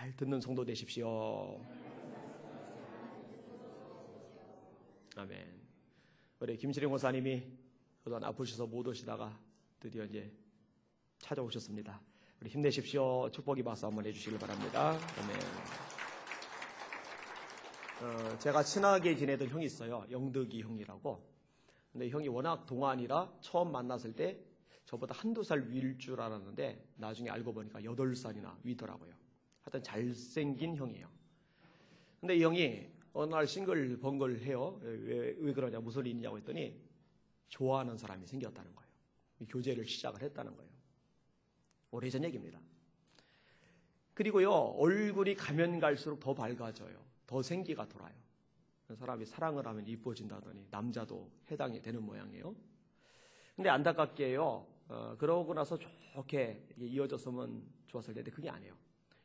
잘 듣는 성도 되십시오. 아멘. 우리 김시령 권사님이 그동안 아프셔서 못 오시다가 드디어 이제 찾아오셨습니다. 우리 힘내십시오. 축복의 박수 한번 해주시길 바랍니다. 아멘. 제가 친하게 지내던 형이 있어요. 영덕이 형이라고. 근데 형이 워낙 동안이라 처음 만났을 때 저보다 한두 살 위일 줄 알았는데 나중에 알고 보니까 8살이나 위더라고요. 하여튼 잘생긴 형이에요. 근데 이 형이 어느 날 싱글벙글 해요. 왜 그러냐, 무슨 일이냐고 했더니 좋아하는 사람이 생겼다는 거예요. 교제를 시작을 했다는 거예요. 오래전 얘기입니다. 그리고요, 얼굴이 가면 갈수록 더 밝아져요. 더 생기가 돌아요. 사람이 사랑을 하면 이뻐진다더니 남자도 해당이 되는 모양이에요. 근데 안타깝게요, 그러고 나서 좋게 이어졌으면 좋았을 텐데 그게 아니에요.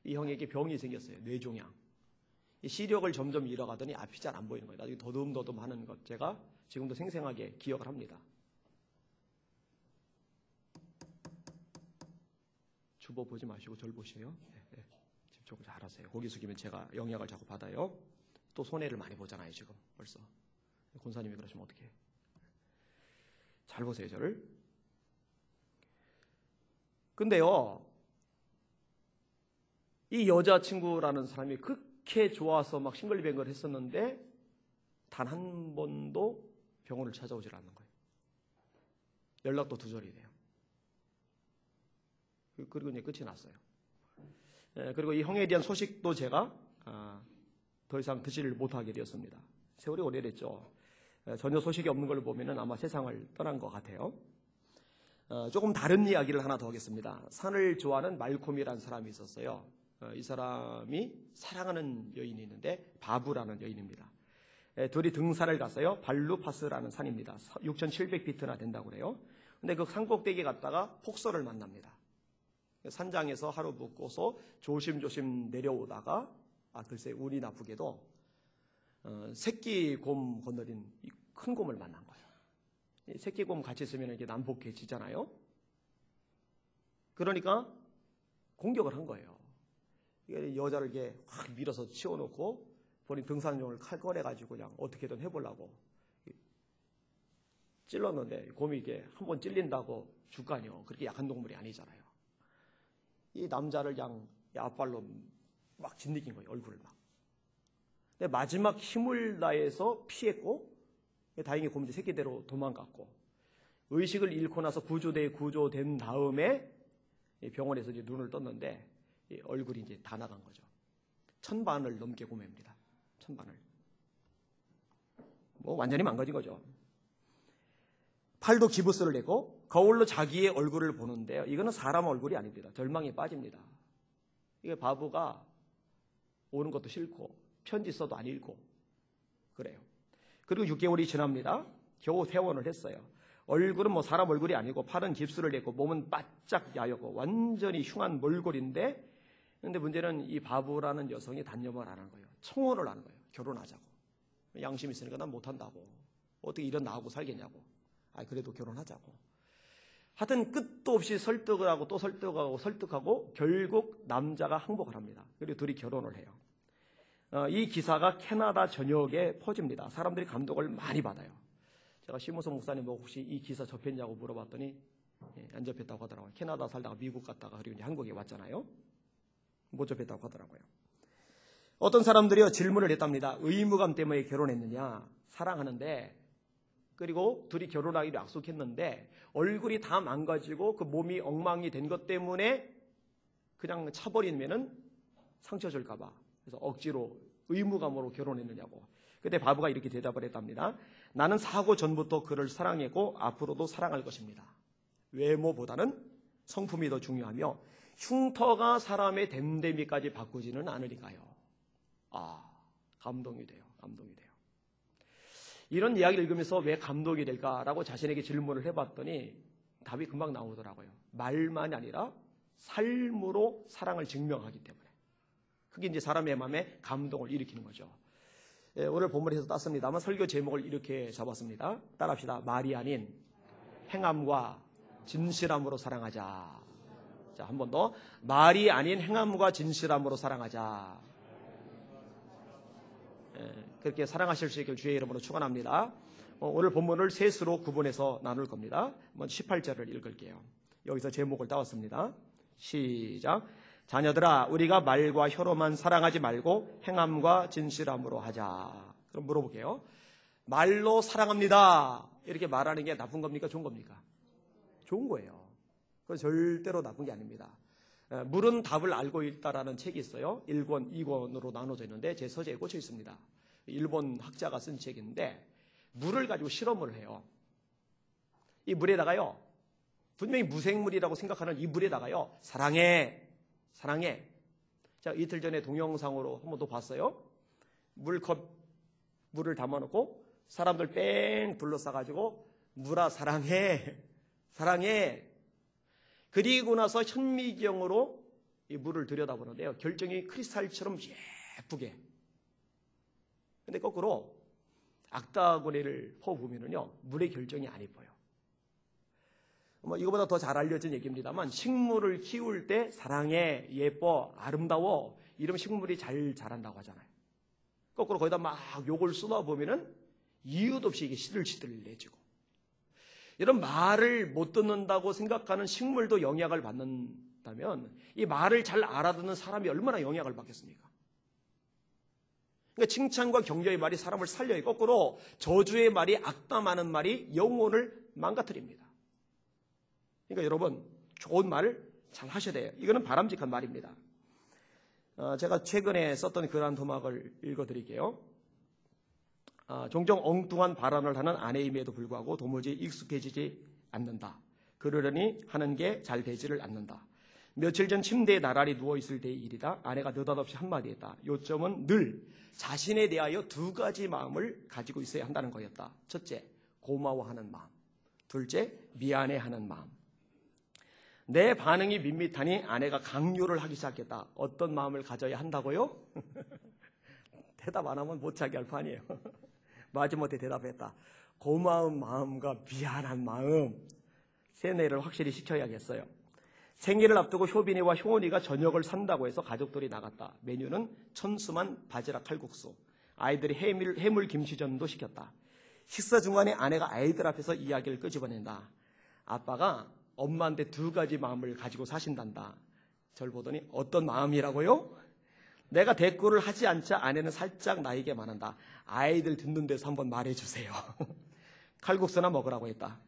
이 형에게 병이 생겼어요. 뇌종양. 이 시력을 점점 잃어가더니 앞이 잘 안 보이는 거예요. 나중에 더듬더듬 하는 것 제가 지금도 생생하게 기억을 합니다. 주보 보지 마시고 절 보세요. 네. 집중 잘하세요. 고개 숙이면 제가 영향을 자꾸 받아요. 또 손해를 많이 보잖아요. 지금 벌써 권사님이 그러시면 어떡해. 잘 보세요. 저를. 근데요, 이 여자친구라는 사람이 그렇게 좋아서 막 싱글뱅글 했었는데 단 한 번도 병원을 찾아오질 않는 거예요. 연락도 두절이 돼요. 그리고 이제 끝이 났어요. 그리고 이 형에 대한 소식도 제가 더 이상 듣지를 못하게 되었습니다. 세월이 오래됐죠. 전혀 소식이 없는 걸 보면 아마 세상을 떠난 것 같아요. 조금 다른 이야기를 하나 더 하겠습니다. 산을 좋아하는 말콤이라는 사람이 있었어요. 이 사람이 사랑하는 여인이 있는데 바부라는 여인입니다. 둘이 등산을 갔어요. 발루파스라는 산입니다. 6,700피트나 된다고 그래요. 근데 그 산꼭대기에 갔다가 폭설을 만납니다. 산장에서 하루 묵고서 조심조심 내려오다가 글쎄 운이 나쁘게도 새끼 곰 건드린 큰 곰을 만난 거예요. 새끼 곰 같이 있으면 이게 난폭해지잖아요. 그러니까 공격을 한 거예요. 여자를 이렇게 확 밀어서 치워놓고 본인 등산용을 칼 꺼내가지고 그냥 어떻게든 해보려고 찔렀는데 곰이 이게 한번 찔린다고 죽을 거 아니에요. 그렇게 약한 동물이 아니잖아요. 이 남자를 그냥 앞발로 막 짓이긴 거예요. 얼굴을 막. 근데 마지막 힘을 다해서 피했고 다행히 곰이 새끼대로 도망갔고 의식을 잃고 나서 구조된 다음에 병원에서 이제 눈을 떴는데 얼굴이 이제 다 나간 거죠. 천반을 넘게 고매입니다. 천반을. 뭐 완전히 망가진 거죠. 팔도 기부스를 내고 거울로 자기의 얼굴을 보는데요. 이거는 사람 얼굴이 아닙니다. 절망에 빠집니다. 이게 바보가 오는 것도 싫고 편지 써도 안 읽고 그래요. 그리고 6개월이 지납니다. 겨우 퇴원을 했어요. 얼굴은 뭐 사람 얼굴이 아니고 팔은 깁스를 냈고 몸은 바짝 야였고 완전히 흉한 몰골인데 근데 문제는 이 바보라는 여성이 단념을 안 하는 거예요. 청혼을 하는 거예요. 결혼하자고. 양심이 있으니까 난 못한다고. 어떻게 이런 나하고 살겠냐고. 그래도 결혼하자고. 하여튼 끝도 없이 설득을 하고 또 설득하고 결국 남자가 항복을 합니다. 그리고 둘이 결혼을 해요. 이 기사가 캐나다 전역에 퍼집니다. 사람들이 감동을 많이 받아요. 제가 심우성 목사님 뭐 혹시 이 기사 접했냐고 물어봤더니 안 접했다고 하더라고요. 캐나다 살다가 미국 갔다가 그리고 이제 한국에 왔잖아요. 못 접했다고 하더라고요. 어떤 사람들이요 질문을 했답니다. 의무감 때문에 결혼했느냐. 사랑하는데 그리고 둘이 결혼하기로 약속했는데 얼굴이 다 망가지고 그 몸이 엉망이 된 것 때문에 그냥 차버리면은 상처 줄까 봐. 그래서 억지로 의무감으로 결혼했느냐고. 그때 바보가 이렇게 대답을 했답니다. 나는 사고 전부터 그를 사랑했고 앞으로도 사랑할 것입니다. 외모보다는 성품이 더 중요하며 흉터가 사람의 됨됨이까지 바꾸지는 않으니까요. 감동이 돼요. 감동이 돼요. 이런 이야기를 읽으면서 왜 감동이 될까라고 자신에게 질문을 해봤더니 답이 금방 나오더라고요. 말만이 아니라 삶으로 사랑을 증명하기 때문에. 그게 이제 사람의 마음에 감동을 일으키는 거죠. 오늘 본문에서 땄습니다만 설교 제목을 이렇게 잡았습니다. 따라합시다. 말이 아닌 행함과 진실함으로 사랑하자. 자, 한 번 더. 말이 아닌 행함과 진실함으로 사랑하자. 그렇게 사랑하실 수 있길 주의 이름으로 축원합니다. 오늘 본문을 셋으로 구분해서 나눌 겁니다. 먼저 18절을 읽을게요. 여기서 제목을 따왔습니다. 시작. 자녀들아, 우리가 말과 혀로만 사랑하지 말고 행함과 진실함으로 하자. 그럼 물어볼게요. 말로 사랑합니다. 이렇게 말하는 게 나쁜 겁니까? 좋은 겁니까? 좋은 거예요. 그건 절대로 나쁜 게 아닙니다. 물은 답을 알고 있다라는 책이 있어요. 1권, 2권으로 나눠져 있는데 제 서재에 꽂혀 있습니다. 일본 학자가 쓴 책인데 물을 가지고 실험을 해요. 이 물에다가요, 분명히 무생물이라고 생각하는 이 물에다가요, 사랑해. 자, 이틀 전에 동영상으로 한 번 더 봤어요. 물을 담아놓고 사람들 뺑 둘러싸가지고 물아 사랑해. 그리고 나서 현미경으로 이 물을 들여다보는데요, 결정이 크리스탈처럼 예쁘게. 근데 거꾸로 악다구니를 퍼부으면요, 물의 결정이 안 예뻐요. 이거보다 더 잘 알려진 얘기입니다만, 식물을 키울 때 사랑해, 예뻐, 아름다워, 이러면 식물이 잘 자란다고 하잖아요. 거꾸로 거기다 막 욕을 쏟아보면은 이유도 없이 이게 시들시들해지고. 이런 말을 못 듣는다고 생각하는 식물도 영향을 받는다면 이 말을 잘 알아듣는 사람이 얼마나 영향을 받겠습니까? 그러니까 칭찬과 격려의 말이 사람을 살려요. 거꾸로 저주의 말이, 악담하는 말이 영혼을 망가뜨립니다. 그러니까 여러분, 좋은 말을 잘 하셔야 돼요. 이거는 바람직한 말입니다. 제가 최근에 썼던 글 한 토막을 읽어드릴게요. 종종 엉뚱한 발언을 하는 아내임에도 불구하고 도무지 익숙해지지 않는다. 그러려니 하는 게 잘 되지를 않는다. 며칠 전 침대에 나란히 누워있을 때의 일이다. 아내가 느닷없이 한마디 했다. 요점은 늘 자신에 대하여 두 가지 마음을 가지고 있어야 한다는 거였다. 첫째, 고마워하는 마음. 둘째, 미안해하는 마음. 내 반응이 밋밋하니 아내가 강요를 하기 시작했다. 어떤 마음을 가져야 한다고요? 대답 안 하면 못 자게 할 판이에요. 마지못해 대답했다. 고마운 마음과 미안한 마음, 세뇌를 확실히 시켜야겠어요. 생일을 앞두고 효빈이와 효원이가 저녁을 산다고 해서 가족들이 나갔다. 메뉴는 천수만 바지락 칼국수. 아이들이 해물 김치전도 시켰다. 식사 중간에 아내가 아이들 앞에서 이야기를 끄집어낸다. 아빠가 엄마한테 두 가지 마음을 가지고 사신단다. 절 보더니 어떤 마음이라고요? 내가 대꾸를 하지 않자 아내는 살짝 나에게 말한다. 아이들 듣는 데서 한번 말해주세요. 칼국수나 먹으라고 했다.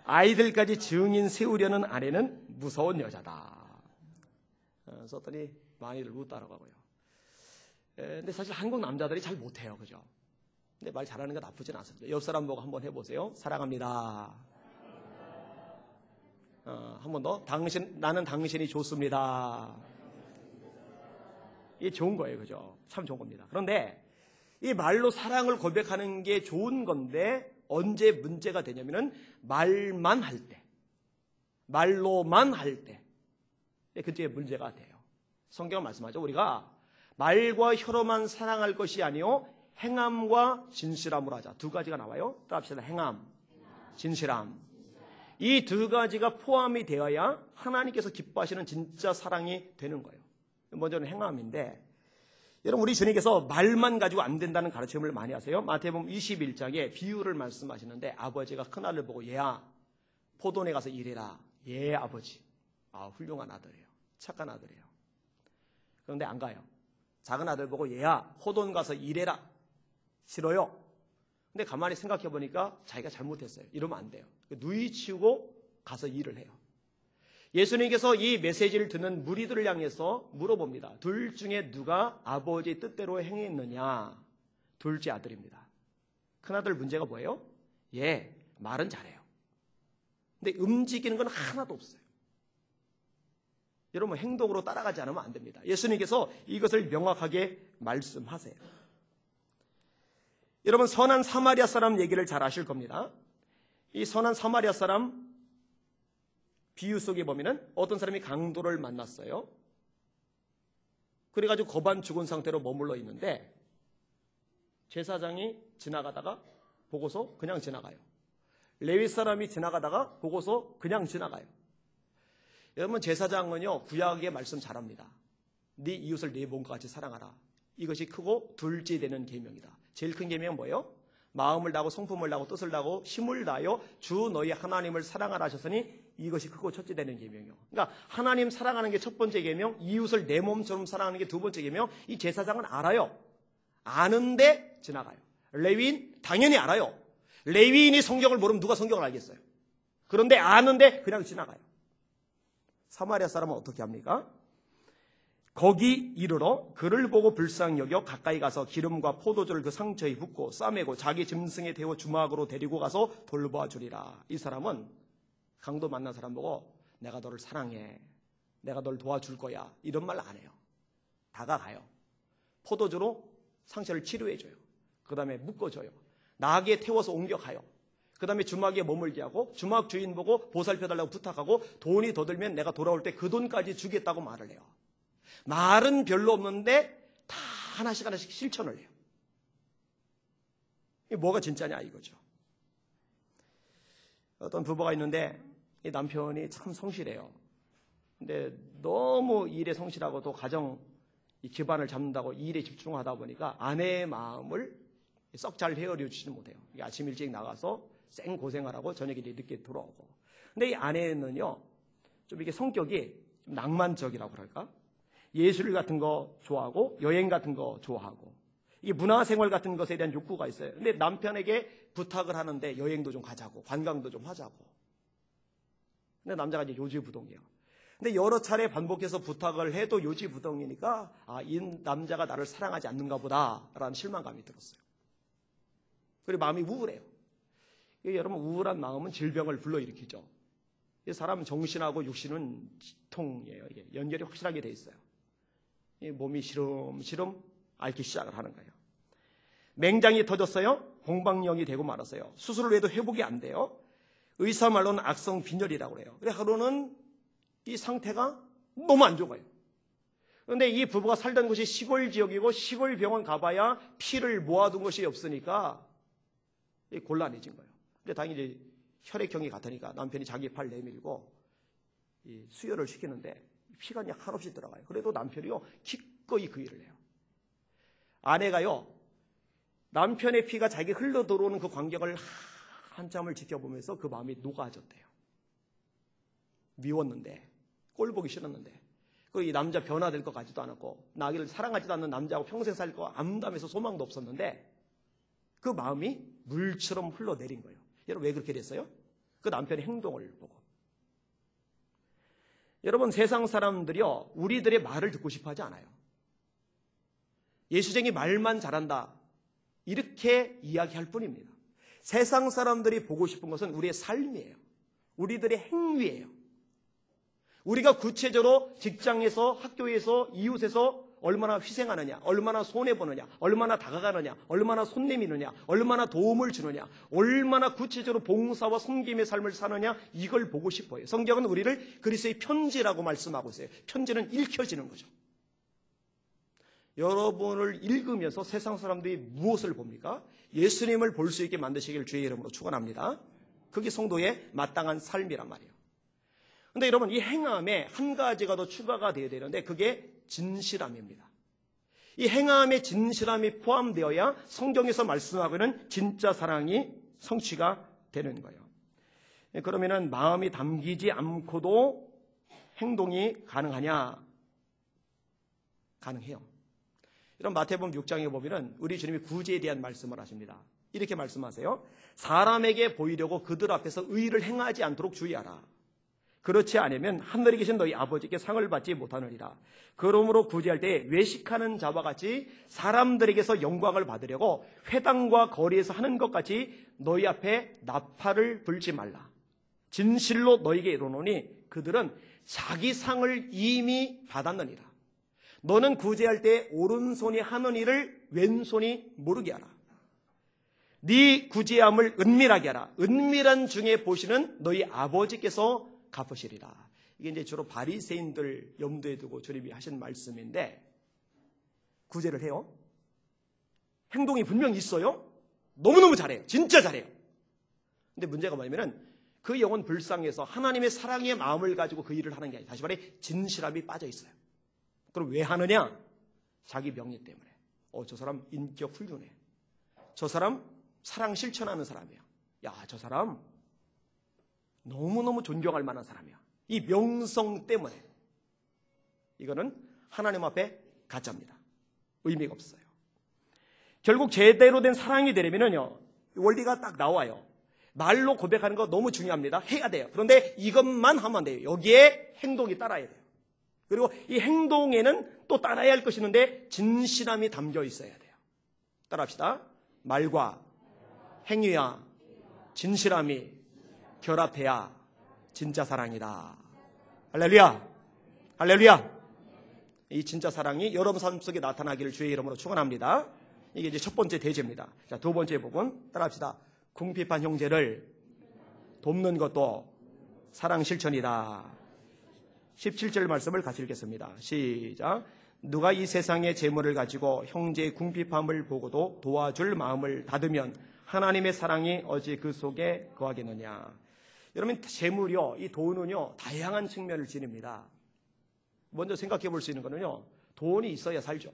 아이들까지 증인 세우려는 아내는 무서운 여자다. 썼더니 많이들 웃다라고 하고요. 근데 사실 한국 남자들이 잘 못해요. 그죠? 근데 말 잘하는 건 나쁘진 않습니다. 옆 사람 보고 한번 해보세요. 사랑합니다. 한 번 더. 나는 당신이 좋습니다. 이게 좋은 거예요. 그죠? 참 좋은 겁니다. 그런데 이 말로 사랑을 고백하는 게 좋은 건데 언제 문제가 되냐면은 말만 할 때, 말로만 할 때, 그때 문제가 돼요. 성경은 말씀하죠. 우리가 말과 혀로만 사랑할 것이 아니요 행함과 진실함으로 하자. 두 가지가 나와요. 따라합시다. 행함, 진실함. 이 두 가지가 포함이 되어야 하나님께서 기뻐하시는 진짜 사랑이 되는 거예요. 먼저는 행함인데, 여러분, 우리 주님께서 말만 가지고 안 된다는 가르침을 많이 하세요. 마태복음 21장에 비유를 말씀하시는데, 아버지가 큰아들 보고 얘야 포도원에 가서 일해라. 예 아버지. 훌륭한 아들이에요. 착한 아들이에요. 그런데 안 가요. 작은 아들 보고 얘야 포도원 가서 일해라. 싫어요. 근데 가만히 생각해 보니까 자기가 잘못했어요. 이러면 안 돼요. 누이치우고 가서 일을 해요. 예수님께서 이 메시지를 듣는 무리들을 향해서 물어봅니다. 둘 중에 누가 아버지의 뜻대로 행했느냐? 둘째 아들입니다. 큰아들 문제가 뭐예요? 말은 잘해요. 근데 움직이는 건 하나도 없어요. 여러분, 행동으로 따라가지 않으면 안 됩니다. 예수님께서 이것을 명확하게 말씀하세요. 여러분, 선한 사마리아 사람 얘기를 잘 아실 겁니다. 이 선한 사마리아 사람 비유 속에 보면은 어떤 사람이 강도를 만났어요. 그래가지고 거반 죽은 상태로 머물러 있는데 제사장이 지나가다가 보고서 그냥 지나가요. 레위 사람이 지나가다가 보고서 그냥 지나가요. 여러분 제사장은요 구약의 말씀 잘합니다. 네 이웃을 네 몸과 같이 사랑하라. 이것이 크고 둘째 되는 계명이다. 제일 큰 계명은 뭐예요? 마음을 다하고 성품을 다하고 뜻을 다하고 힘을 다하여 주 너희 하나님을 사랑하라 하셨으니 이것이 크고 첫째 되는 계명이요. 그러니까 하나님 사랑하는 게 첫 번째 계명, 이웃을 내 몸처럼 사랑하는 게 두 번째 계명. 이 제사장은 알아요. 아는데 지나가요. 레위인 당연히 알아요. 레위인이 성경을 모르면 누가 성경을 알겠어요? 그런데 아는데 그냥 지나가요. 사마리아 사람은 어떻게 합니까? 거기 이르러 그를 보고 불쌍히 여겨 가까이 가서 기름과 포도주를 그 상처에 붓고 싸매고 자기 짐승에 태워 주막으로 데리고 가서 돌보아 주리라. 이 사람은 강도 만난 사람 보고 내가 너를 사랑해, 내가 널 도와줄 거야, 이런 말 안 해요. 다가가요. 포도주로 상처를 치료해 줘요. 그 다음에 묶어줘요. 나귀에 태워서 옮겨가요. 그 다음에 주막에 머물게 하고 주막 주인 보고 보살펴달라고 부탁하고 돈이 더 들면 내가 돌아올 때 그 돈까지 주겠다고 말을 해요. 말은 별로 없는데 다 하나씩 하나씩 실천을 해요. 이게 뭐가 진짜냐 이거죠. 어떤 부부가 있는데 이 남편이 참 성실해요. 근데 너무 일에 성실하고 또 가정 기반을 잡는다고 일에 집중하다 보니까 아내의 마음을 썩 잘 헤아려 주지는 못해요. 아침 일찍 나가서 생 고생을 하고 저녁에 늦게 들어오고. 근데 이 아내는요 좀 이게 성격이 좀 낭만적이라고 그럴까? 예술 같은 거 좋아하고 여행 같은 거 좋아하고 이게 문화생활 같은 것에 대한 욕구가 있어요. 근데 남편에게 부탁을 하는데 여행도 좀 가자고 관광도 좀 하자고. 근데 남자가 이제 요지부동이에요. 근데 여러 차례 반복해서 부탁을 해도 요지부동이니까 이 남자가 나를 사랑하지 않는가 보다라는 실망감이 들었어요. 그리고 마음이 우울해요. 여러분 우울한 마음은 질병을 불러일으키죠. 사람은 정신하고 육신은 통이에요. 이게 연결이 확실하게 돼 있어요. 몸이 시름시름 앓기 시작을 하는 거예요. 맹장이 터졌어요. 공방령이 되고 말았어요. 수술을 해도 회복이 안 돼요. 의사 말로는 악성 빈혈이라고 그래요. 근데 하루는 이 상태가 너무 안 좋아요. 그런데 이 부부가 살던 곳이 시골 지역이고 시골 병원 가봐야 피를 모아둔 것이 없으니까 곤란해진 거예요. 근데 당연히 이제 혈액형이 같으니까 남편이 자기 팔 내밀고 수혈을 시키는데 피가 그냥 한없이 들어가요. 그래도 남편이요 기꺼이 그 일을 해요. 아내가요 남편의 피가 자기 흘러 들어오는 그 광경을 한참을 지켜보면서 그 마음이 녹아졌대요. 미웠는데 꼴 보기 싫었는데 그리고 이 남자 변화될 것 같지도 않았고 나기를 사랑하지도 않는 남자하고 평생 살 거 암담해서 소망도 없었는데 그 마음이 물처럼 흘러내린 거예요. 여러분 왜 그렇게 됐어요? 그 남편의 행동을 보고. 여러분 세상 사람들이요 우리들의 말을 듣고 싶어 하지 않아요. 예수쟁이 말만 잘한다 이렇게 이야기할 뿐입니다. 세상 사람들이 보고 싶은 것은 우리의 삶이에요. 우리들의 행위예요. 우리가 구체적으로 직장에서 학교에서 이웃에서 얼마나 희생하느냐, 얼마나 손해보느냐, 얼마나 다가가느냐, 얼마나 손 내미느냐, 얼마나 도움을 주느냐, 얼마나 구체적으로 봉사와 섬김의 삶을 사느냐 이걸 보고 싶어요. 성경은 우리를 그리스도의 편지라고 말씀하고 있어요. 편지는 읽혀지는 거죠. 여러분을 읽으면서 세상 사람들이 무엇을 봅니까? 예수님을 볼 수 있게 만드시길 주의 이름으로 축원합니다. 그게 성도의 마땅한 삶이란 말이에요. 그런데 여러분 이 행함에 한 가지가 더 추가가 되어야 되는데 그게 진실함입니다. 이 행함에 진실함이 포함되어야 성경에서 말씀하고 있는 진짜 사랑이 성취가 되는 거예요. 그러면은 마음이 담기지 않고도 행동이 가능하냐? 가능해요. 이런 마태복음 6장에 보면은 우리 주님이 구제에 대한 말씀을 하십니다. 이렇게 말씀하세요. 사람에게 보이려고 그들 앞에서 의를 행하지 않도록 주의하라. 그렇지 않으면 하늘에 계신 너희 아버지께 상을 받지 못하느니라. 그러므로 구제할 때 외식하는 자와 같이 사람들에게서 영광을 받으려고 회당과 거리에서 하는 것 같이 너희 앞에 나팔을 불지 말라. 진실로 너희에게 이르노니 그들은 자기 상을 이미 받았느니라. 너는 구제할 때 오른손이 하는 일을 왼손이 모르게 하라. 네 구제함을 은밀하게 하라. 은밀한 중에 보시는 너희 아버지께서 갚으시리라. 이게 이제 주로 바리새인들 염두에 두고 주님이 하신 말씀인데 구제를 해요. 행동이 분명히 있어요. 너무너무 잘해요. 진짜 잘해요. 근데 문제가 뭐냐면은 그 영은 불쌍해서 하나님의 사랑의 마음을 가지고 그 일을 하는 게 아니라 다시 말해 진실함이 빠져 있어요. 그럼 왜 하느냐? 자기 명예 때문에. 저 사람 인격 훌륭해. 저 사람 사랑 실천하는 사람이야. 야, 저 사람 너무너무 존경할 만한 사람이야. 이 명성 때문에. 이거는 하나님 앞에 가짜입니다. 의미가 없어요. 결국 제대로 된 사랑이 되려면요, 원리가 딱 나와요. 말로 고백하는 거 너무 중요합니다. 해야 돼요. 그런데 이것만 하면 안 돼요. 여기에 행동이 따라야 돼요. 그리고 이 행동에는 또 따라야 할 것이 있는데 진실함이 담겨 있어야 돼요. 따라합시다. 말과 행위와 진실함이 결합해야 진짜 사랑이다. 할렐루야. 할렐루야. 이 진짜 사랑이 여러분 삶 속에 나타나기를 주의 이름으로 축원합니다. 이게 이제 첫 번째 대제입니다. 자, 두 번째 부분 따라합시다. 궁핍한 형제를 돕는 것도 사랑 실천이다. 17절 말씀을 같이 읽겠습니다. 시작. 누가 이 세상의 재물을 가지고 형제의 궁핍함을 보고도 도와줄 마음을 닫으면 하나님의 사랑이 어찌 그 속에 거하겠느냐. 여러분, 재물이요, 이 돈은요, 다양한 측면을 지닙니다. 먼저 생각해 볼 수 있는 거는요, 돈이 있어야 살죠.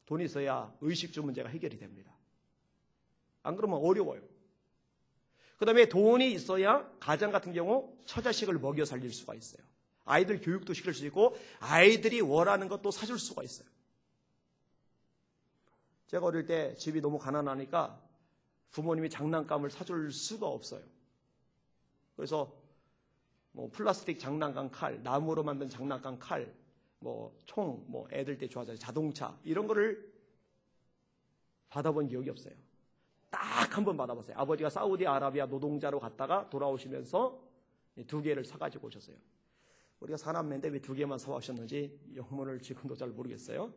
돈이 있어야 의식주 문제가 해결이 됩니다. 안 그러면 어려워요. 그 다음에 돈이 있어야 가정 같은 경우 처자식을 먹여 살릴 수가 있어요. 아이들 교육도 시킬 수 있고 아이들이 원하는 것도 사줄 수가 있어요. 제가 어릴 때 집이 너무 가난하니까 부모님이 장난감을 사줄 수가 없어요. 그래서 뭐 플라스틱 장난감 칼, 나무로 만든 장난감 칼, 뭐 총, 뭐 애들 때 좋아하잖아요. 자동차 이런 거를 받아본 기억이 없어요. 딱 한 번 받아봤어요. 아버지가 사우디아라비아 노동자로 갔다가 돌아오시면서 2개를 사가지고 오셨어요. 우리가 사남매인데 왜 2개만 사오셨는지 영문을 지금도 잘 모르겠어요.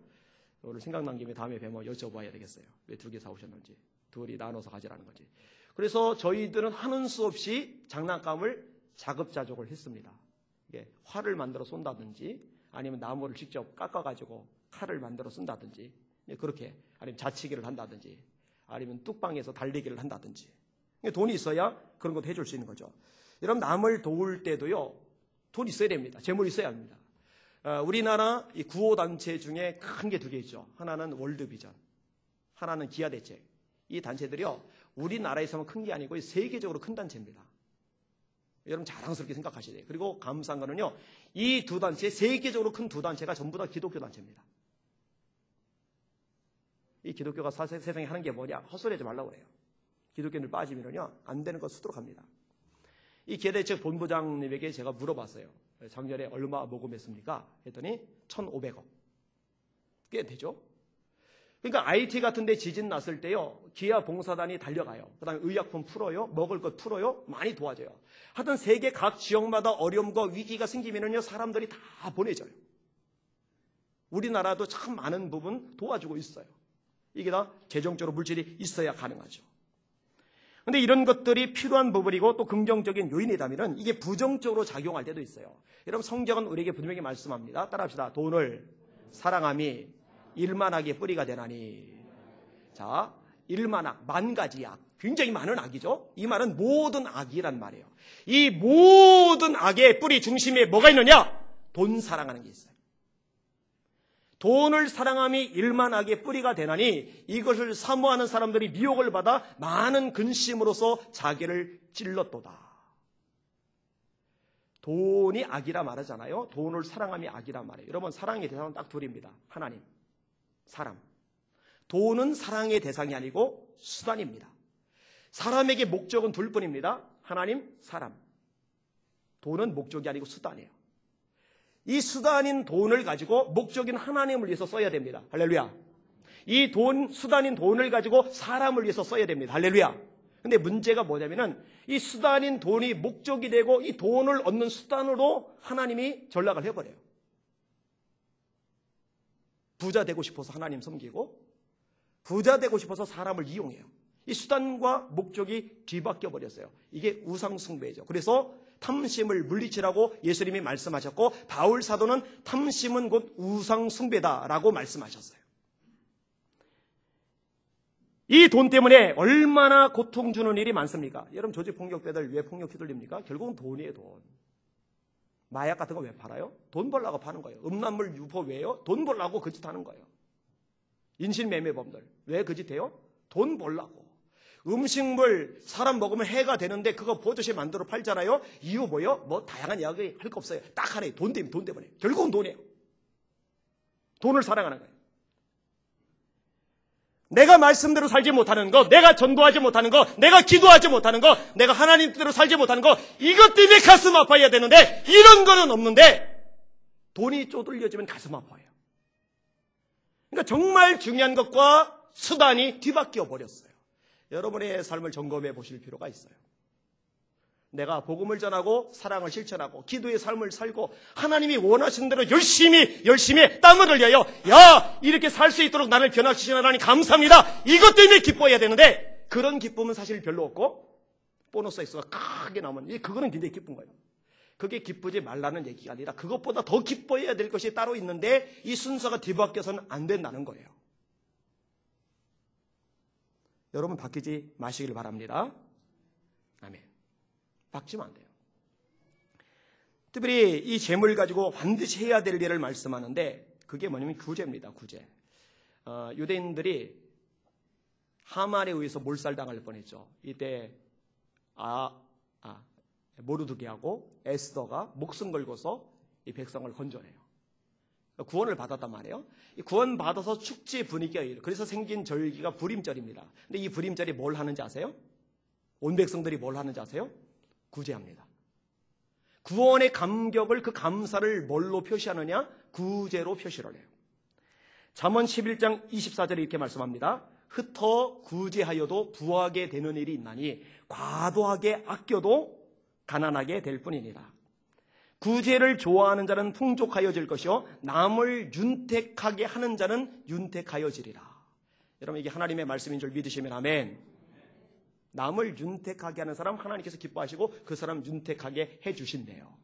오늘 생각난 김에 다음에 뵈면 여쭤봐야 되겠어요. 왜 2개 사오셨는지. 둘이 나눠서 가지라는 거지. 그래서 저희들은 하는 수 없이 장난감을 자급자족을 했습니다. 이게 활을 만들어 쏜다든지 아니면 나무를 직접 깎아가지고 칼을 만들어 쓴다든지 그렇게 아니면 자치기를 한다든지 아니면 뚝방에서 달리기를 한다든지 돈이 있어야 그런 것도 해줄 수 있는 거죠. 여러분, 남을 도울 때도요, 돈 있어야 됩니다. 재물이 있어야 합니다. 우리나라 이 구호단체 중에 큰 게 2개 있죠. 하나는 월드비전, 하나는 기아대책. 이 단체들이요, 우리나라에서만 큰 게 아니고 세계적으로 큰 단체입니다. 여러분 자랑스럽게 생각하셔야 돼요. 그리고 감사한 거는요, 이 2단체, 세계적으로 큰 2단체가 전부 다 기독교 단체입니다. 이 기독교가 세상에 하는 게 뭐냐? 헛소리하지 말라고 그래요. 기독교인들 빠지면요, 안 되는 거 수두룩 합니다. 이 기아대책 본부장님에게 제가 물어봤어요. 작년에 얼마 모금했습니까? 했더니 1,500억. 꽤 되죠? 그러니까 IT 같은 데 지진 났을 때요, 기아 봉사단이 달려가요. 그 다음에 의약품 풀어요. 먹을 것 풀어요. 많이 도와줘요. 하여튼 세계 각 지역마다 어려움과 위기가 생기면요, 사람들이 다 보내져요. 우리나라도 참 많은 부분 도와주고 있어요. 이게 다 재정적으로 물질이 있어야 가능하죠. 그런데 이런 것들이 필요한 부분이고 또 긍정적인 요인이라면 이게 부정적으로 작용할 때도 있어요. 여러분, 성경은 우리에게 분명히 말씀합니다. 따라합시다. 돈을 사랑함이 일만악의 뿌리가 되나니. 자, 일만악, 만 가지 악. 굉장히 많은 악이죠. 이 말은 모든 악이란 말이에요. 이 모든 악의 뿌리 중심에 뭐가 있느냐? 돈 사랑하는 게 있어요. 돈을 사랑함이 일만악의 뿌리가 되나니 이것을 사모하는 사람들이 미혹을 받아 많은 근심으로써 자기를 찔렀도다. 돈이 악이라 말하잖아요. 돈을 사랑함이 악이라 말해요. 여러분, 사랑의 대상은 딱 둘입니다. 하나님, 사람. 돈은 사랑의 대상이 아니고 수단입니다. 사람에게 목적은 둘뿐입니다. 하나님, 사람. 돈은 목적이 아니고 수단이에요. 이 수단인 돈을 가지고 목적인 하나님을 위해서 써야 됩니다. 할렐루야. 이 수단인 돈을 가지고 사람을 위해서 써야 됩니다. 할렐루야. 근데 문제가 뭐냐면은 이 수단인 돈이 목적이 되고 이 돈을 얻는 수단으로 하나님이 전락을 해버려요. 부자 되고 싶어서 하나님 섬기고 부자 되고 싶어서 사람을 이용해요. 이 수단과 목적이 뒤바뀌어 버렸어요. 이게 우상숭배죠. 그래서 탐심을 물리치라고 예수님이 말씀하셨고 바울 사도는 탐심은 곧 우상숭배다라고 말씀하셨어요. 이 돈 때문에 얼마나 고통 주는 일이 많습니까? 여러분 조직폭력배들 왜 폭력 휘둘립니까? 결국은 돈이에요. 돈. 마약 같은 거 왜 팔아요? 돈 벌라고 파는 거예요. 음란물 유포 왜요? 돈 벌라고 그 짓 하는 거예요. 인신매매범들 왜 그 짓 해요? 돈 벌라고. 음식물 사람 먹으면 해가 되는데 그거 버젓이 만들어 팔잖아요. 이유 뭐예요? 뭐 다양한 이야기 할 거 없어요. 딱 하나예요. 돈 때문에. 결국은 돈이에요. 돈을 사랑하는 거예요. 내가 말씀대로 살지 못하는 거, 내가 전도하지 못하는 거, 내가 기도하지 못하는 거, 내가 하나님 뜻대로 살지 못하는 거, 이것 때문에 가슴 아파야 되는데 이런 거는 없는데 돈이 쪼들려지면 가슴 아파요. 그러니까 정말 중요한 것과 수단이 뒤바뀌어 버렸어요. 여러분의 삶을 점검해 보실 필요가 있어요. 내가 복음을 전하고 사랑을 실천하고 기도의 삶을 살고 하나님이 원하시는 대로 열심히 땀을 흘려요. 야, 이렇게 살 수 있도록 나를 변화시키신 하나님 감사합니다. 이것 때문에 기뻐해야 되는데 그런 기쁨은 사실 별로 없고 보너스 X가 크게 나오면 그거는 굉장히 기쁜 거예요. 그게 기쁘지 말라는 얘기가 아니라 그것보다 더 기뻐해야 될 것이 따로 있는데 이 순서가 뒤바뀌어서는 안 된다는 거예요. 여러분 바뀌지 마시길 바랍니다. 아멘. 바뀌면 안 돼요. 특별히 이 재물 가지고 반드시 해야 될 일을 말씀하는데 그게 뭐냐면 구제입니다. 구제. 유대인들이 하만에 의해서 몰살당할 뻔했죠. 이때 모르드게하고 에스더가 목숨 걸고서 이 백성을 건져내요. 구원을 받았단 말이에요. 이 구원 받아서 축제 분위기가 이래요. 그래서 생긴 절기가 불임절입니다. 근데 이 불임절이 뭘 하는지 아세요? 온 백성들이 뭘 하는지 아세요? 구제합니다. 구원의 감격을 그 감사를 뭘로 표시하느냐? 구제로 표시를 해요. 잠언 11장 24절에 이렇게 말씀합니다. 흩어 구제하여도 부하게 되는 일이 있나니 과도하게 아껴도 가난하게 될 뿐이니라. 구제를 좋아하는 자는 풍족하여질 것이요 남을 윤택하게 하는 자는 윤택하여지리라. 여러분 이게 하나님의 말씀인 줄 믿으시면 아멘. 남을 윤택하게 하는 사람 하나님께서 기뻐하시고 그 사람 윤택하게 해주신대요.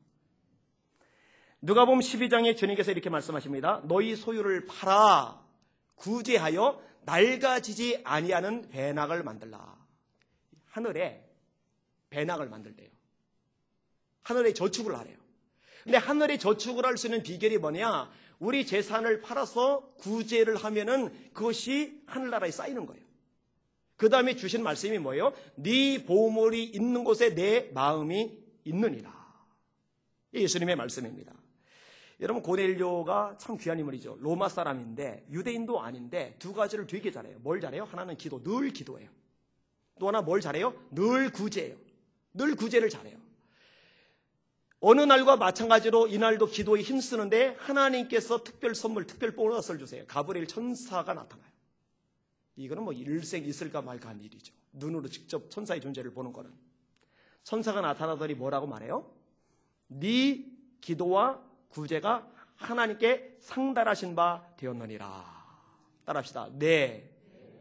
누가복음 12장에 주님께서 이렇게 말씀하십니다. 너희 소유를 팔아 구제하여 낡아지지 아니하는 배낙을 만들라. 하늘에 배낙을 만들대요. 하늘에 저축을 하래요. 근데 하늘에 저축을 할 수 있는 비결이 뭐냐? 우리 재산을 팔아서 구제를 하면은 그것이 하늘나라에 쌓이는 거예요. 그 다음에 주신 말씀이 뭐예요? 네 보물이 있는 곳에 내 마음이 있느니라. 예수님의 말씀입니다. 여러분 고넬료가 참 귀한 인물이죠. 로마 사람인데 유대인도 아닌데 두 가지를 되게 잘해요. 뭘 잘해요? 하나는 기도, 늘 기도해요. 또 하나 뭘 잘해요? 늘 구제해요. 늘 구제를 잘해요. 어느 날과 마찬가지로 이날도 기도에 힘쓰는데 하나님께서 특별 선물, 특별 보너스를 주세요. 가브리엘 천사가 나타나요. 이거는 뭐 일생 있을까 말까 한 일이죠. 눈으로 직접 천사의 존재를 보는 거는. 천사가 나타나더니 뭐라고 말해요? 네 기도와 구제가 하나님께 상달하신 바 되었느니라. 따라합시다. 내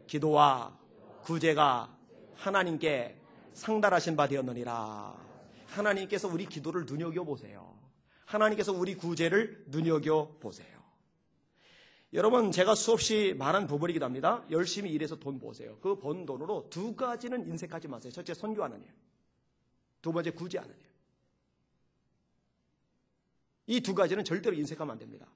기도와 구제가 하나님께 상달하신 바 되었느니라. 하나님께서 우리 기도를 눈여겨보세요. 하나님께서 우리 구제를 눈여겨보세요. 여러분 제가 수없이 말한 부분이기도 합니다. 열심히 일해서 돈 버세요. 그 번 돈으로 두 가지는 인색하지 마세요. 첫째 선교하는 일, 두 번째 구제하는 일. 이 두 가지는 절대로 인색하면 안 됩니다.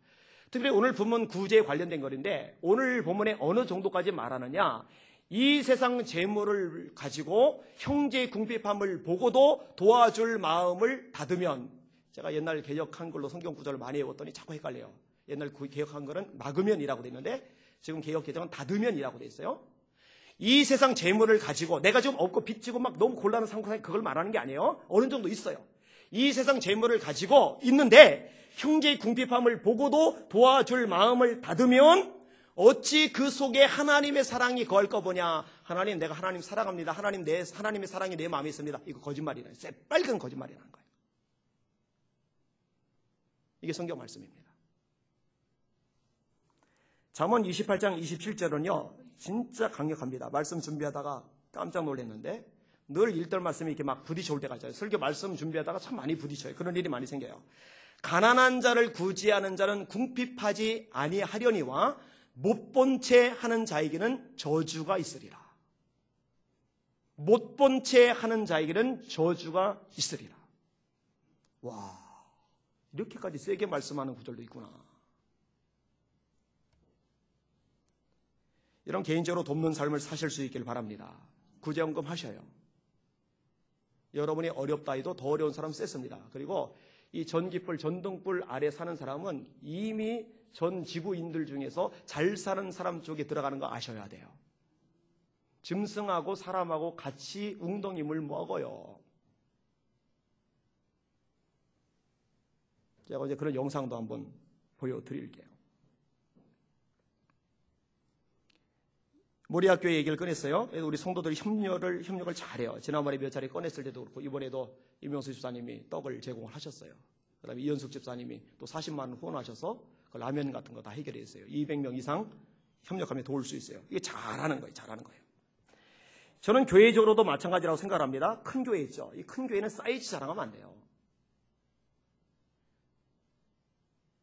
특별히 오늘 본문 구제에 관련된 것인데 오늘 본문에 어느 정도까지 말하느냐, 이 세상 재물을 가지고 형제의 궁핍함을 보고도 도와줄 마음을 닫으면, 제가 옛날 개혁한 걸로 성경 구절을 많이 외웠더니 자꾸 헷갈려요. 옛날 개혁한 거는 막으면이라고 돼 있는데 지금 개혁 개정은 닫으면이라고 돼 있어요. 이 세상 재물을 가지고 내가 지금 없고 빚지고 막 너무 곤란한 상황에 그걸 말하는 게 아니에요. 어느 정도 있어요. 이 세상 재물을 가지고 있는데 형제의 궁핍함을 보고도 도와줄 마음을 닫으면 어찌 그 속에 하나님의 사랑이 거할 거 보냐. 하나님, 내가 하나님 사랑합니다. 하나님의 사랑이 내 마음에 있습니다. 이거 거짓말이라는, 새빨간 거짓말이라는 거예요. 이게 성경 말씀입니다. 잠언 28장 27절은요 진짜 강력합니다. 말씀 준비하다가 깜짝 놀랐는데, 늘 읽던 말씀이 이렇게 막 부딪혀올 때가 있어요. 설교 말씀 준비하다가 참 많이 부딪혀요. 그런 일이 많이 생겨요. 가난한 자를 구제하는 자는 궁핍하지 아니하려니와 못 본 채 하는 자에게는 저주가 있으리라. 못 본 채 하는 자에게는 저주가 있으리라. 와, 이렇게까지 세게 말씀하는 구절도 있구나. 이런 개인적으로 돕는 삶을 사실 수 있길 바랍니다. 구제연금 하셔요. 여러분이 어렵다 해도 더 어려운 사람 셌습니다. 그리고 이 전기불, 전등불 아래 사는 사람은 이미 전 지구인들 중에서 잘 사는 사람 쪽에 들어가는 거 아셔야 돼요. 짐승하고 사람하고 같이 웅덩이물 먹어요. 제가 이제 그런 영상도 한번 보여드릴게요. 모리아교회 얘기를 꺼냈어요. 우리 성도들이 협력을 잘해요. 지난번에 몇 차례 꺼냈을 때도 그렇고 이번에도 이명수 집사님이 떡을 제공을 하셨어요. 그 다음에 이현숙 집사님이 또 40만 원 후원하셔서 그 라면 같은 거 다 해결했어요. 200명 이상 협력하면 도울 수 있어요. 이게 잘하는 거예요. 잘하는 거예요. 저는 교회적으로도 마찬가지라고 생각합니다. 큰 교회 있죠. 이 큰 교회는 사이즈 자랑하면 안 돼요.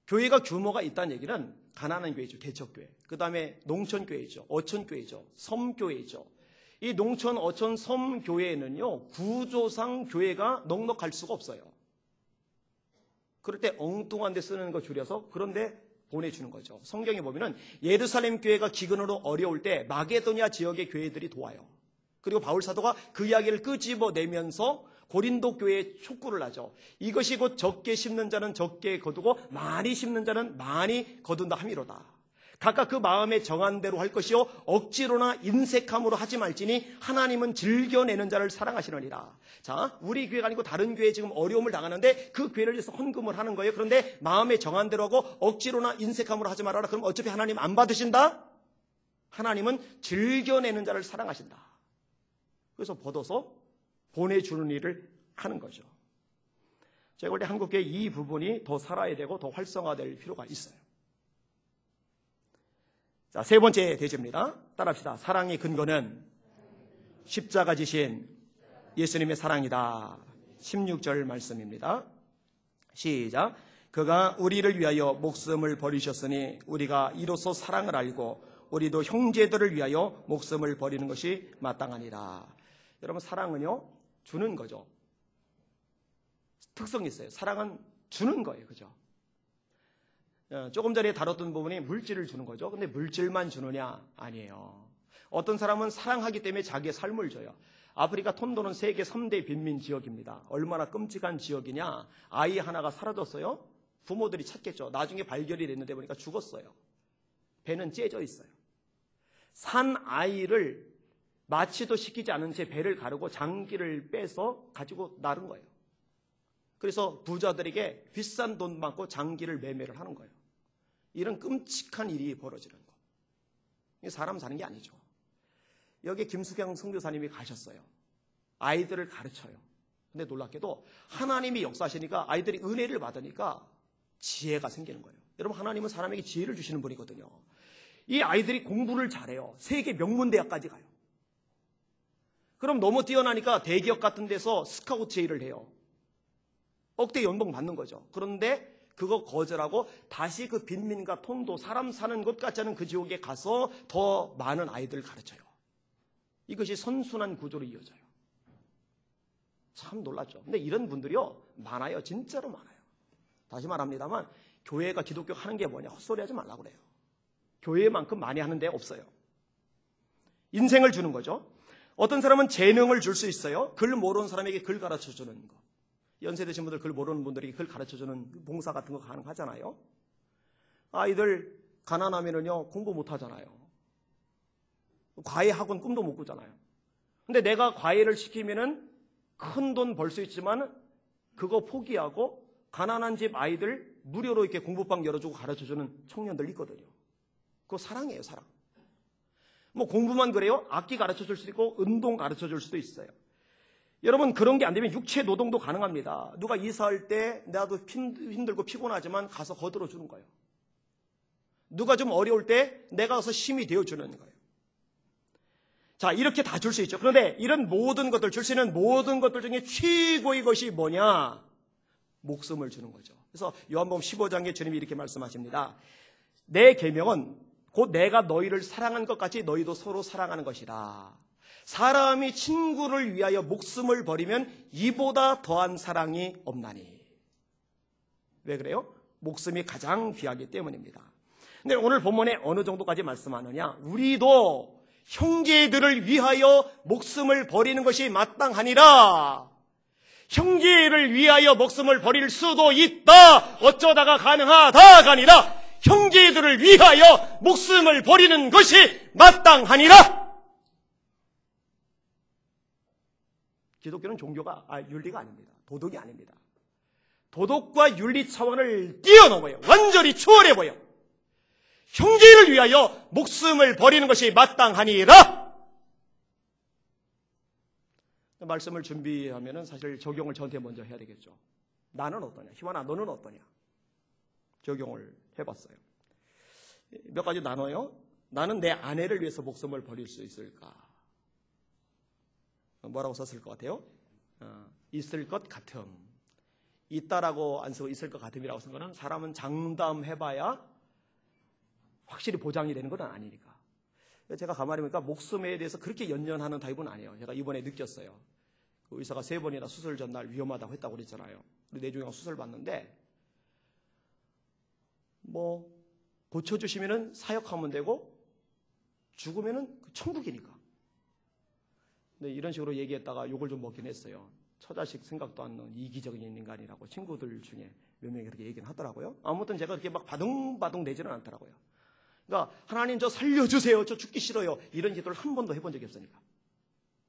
교회가 규모가 있다는 얘기는 가난한 교회죠. 개척교회. 그 다음에 농촌교회죠. 어촌교회죠. 섬교회죠. 이 농촌, 어촌, 섬교회는요, 구조상 교회가 넉넉할 수가 없어요. 그럴 때 엉뚱한 데 쓰는 거 줄여서 그런데 보내주는 거죠. 성경에 보면은 예루살렘 교회가 기근으로 어려울 때 마게도냐 지역의 교회들이 도와요. 그리고 바울 사도가 그 이야기를 끄집어내면서 고린도 교회에 촉구를 하죠. 이것이 곧 적게 심는 자는 적게 거두고 많이 심는 자는 많이 거둔다 함이로다. 각각 그 마음에 정한 대로 할 것이요 억지로나 인색함으로 하지 말지니 하나님은 즐겨내는 자를 사랑하시느니라. 자, 우리 교회가 아니고 다른 교회에 지금 어려움을 당하는데 그 교회를 위해서 헌금을 하는 거예요. 그런데 마음에 정한 대로 하고 억지로나 인색함으로 하지 말아라. 그럼 어차피 하나님 안 받으신다? 하나님은 즐겨내는 자를 사랑하신다. 그래서 벗어서 보내주는 일을 하는 거죠. 제가 볼 때 한국교회 이 부분이 더 살아야 되고 더 활성화될 필요가 있어요. 자, 세 번째 대지입니다. 따라합시다. 사랑의 근거는 십자가 지신 예수님의 사랑이다. 16절 말씀입니다. 시작. 그가 우리를 위하여 목숨을 버리셨으니 우리가 이로써 사랑을 알고 우리도 형제들을 위하여 목숨을 버리는 것이 마땅하니라. 여러분, 사랑은요, 주는 거죠. 특성이 있어요. 사랑은 주는 거예요. 그죠? 조금 전에 다뤘던 부분이 물질을 주는 거죠. 근데 물질만 주느냐? 아니에요. 어떤 사람은 사랑하기 때문에 자기의 삶을 줘요. 아프리카 톤도는 세계 3대 빈민 지역입니다. 얼마나 끔찍한 지역이냐? 아이 하나가 사라졌어요. 부모들이 찾겠죠. 나중에 발견이 됐는데 보니까 죽었어요. 배는 째져 있어요. 산 아이를 마취도 시키지 않은 채 배를 가르고 장기를 빼서 가지고 나른 거예요. 그래서 부자들에게 비싼 돈 받고 장기를 매매를 하는 거예요. 이런 끔찍한 일이 벌어지는 거. 이게 사람 사는 게 아니죠. 여기 김수경 선교사님이 가셨어요. 아이들을 가르쳐요. 근데 놀랍게도 하나님이 역사하시니까 아이들이 은혜를 받으니까 지혜가 생기는 거예요. 여러분, 하나님은 사람에게 지혜를 주시는 분이거든요. 이 아이들이 공부를 잘해요. 세계 명문대학까지 가요. 그럼 너무 뛰어나니까 대기업 같은 데서 스카우트 제의를 해요. 억대 연봉 받는 거죠. 그런데 그거 거절하고 다시 그 빈민가 톤도 사람 사는 곳 같지 않은 그 지역에 가서 더 많은 아이들을 가르쳐요. 이것이 선순환 구조로 이어져요. 참 놀랍죠. 근데 이런 분들이요, 많아요. 진짜로 많아요. 다시 말합니다만 교회가 기독교 하는 게 뭐냐, 헛소리 하지 말라고 그래요. 교회만큼 많이 하는 데 없어요. 인생을 주는 거죠. 어떤 사람은 재능을 줄 수 있어요. 글 모르는 사람에게 글 가르쳐주는 거. 연세 드신 분들, 글 모르는 분들에게 글 가르쳐주는 봉사 같은 거 가능하잖아요. 아이들 가난하면은요, 공부 못 하잖아요. 과외 학원 꿈도 못 꾸잖아요. 근데 내가 과외를 시키면은 큰 돈 벌 수 있지만 그거 포기하고 가난한 집 아이들 무료로 이렇게 공부방 열어주고 가르쳐주는 청년들 있거든요. 그거 사랑이에요, 사랑. 뭐 공부만 그래요? 악기 가르쳐줄 수도 있고 운동 가르쳐줄 수도 있어요. 여러분, 그런 게 안 되면 육체 노동도 가능합니다. 누가 이사할 때 나도 힘들고 피곤하지만 가서 거들어 주는 거예요. 누가 좀 어려울 때 내가 가서 힘이 되어주는 거예요. 자, 이렇게 다 줄 수 있죠. 그런데 이런 모든 것들, 줄 수 있는 모든 것들 중에 최고의 것이 뭐냐? 목숨을 주는 거죠. 그래서 요한복음 15장에 주님이 이렇게 말씀하십니다. 내 계명은 곧 내가 너희를 사랑한 것 같이 너희도 서로 사랑하는 것이다. 사람이 친구를 위하여 목숨을 버리면 이보다 더한 사랑이 없나니. 왜 그래요? 목숨이 가장 귀하기 때문입니다. 근데 오늘 본문에 어느 정도까지 말씀하느냐? 우리도 형제들을 위하여 목숨을 버리는 것이 마땅하니라. 형제를 위하여 목숨을 버릴 수도 있다. 어쩌다가 가능하다가 아니라 형제들을 위하여 목숨을 버리는 것이 마땅하니라. 기독교는 윤리가 아닙니다. 도덕이 아닙니다. 도덕과 윤리 차원을 뛰어넘어요. 완전히 초월해버려. 형제를 위하여 목숨을 버리는 것이 마땅하니라. 말씀을 준비하면 사실 적용을 저한테 먼저 해야 되겠죠. 나는 어떠냐? 희원아, 너는 어떠냐? 적용을 해봤어요. 몇 가지 나눠요. 나는 내 아내를 위해서 목숨을 버릴 수 있을까? 뭐라고 썼을 것 같아요? 있을 것 같음. 있다라고 안 쓰고 있을 것 같음이라고 쓴 거는 사람은 장담해봐야 확실히 보장이 되는 건 아니니까. 제가 가만히 보니까 목숨에 대해서 그렇게 연연하는 타입은 아니에요. 제가 이번에 느꼈어요. 그 의사가 3번이나 수술 전날 위험하다고 했다고 그랬잖아요. 우리 내중형 수술 받는데 뭐 고쳐주시면은 사역하면 되고 죽으면은 천국이니까. 근데 이런 식으로 얘기했다가 욕을 좀 먹긴 했어요. 처자식 생각도 안 나는 이기적인 인간이라고 친구들 중에 몇 명이 그렇게 얘기는 하더라고요. 아무튼 제가 그렇게 막 바둥바둥 내지는 않더라고요. 그러니까 하나님 저 살려주세요. 저 죽기 싫어요. 이런 기도를 한 번도 해본 적이 없으니까.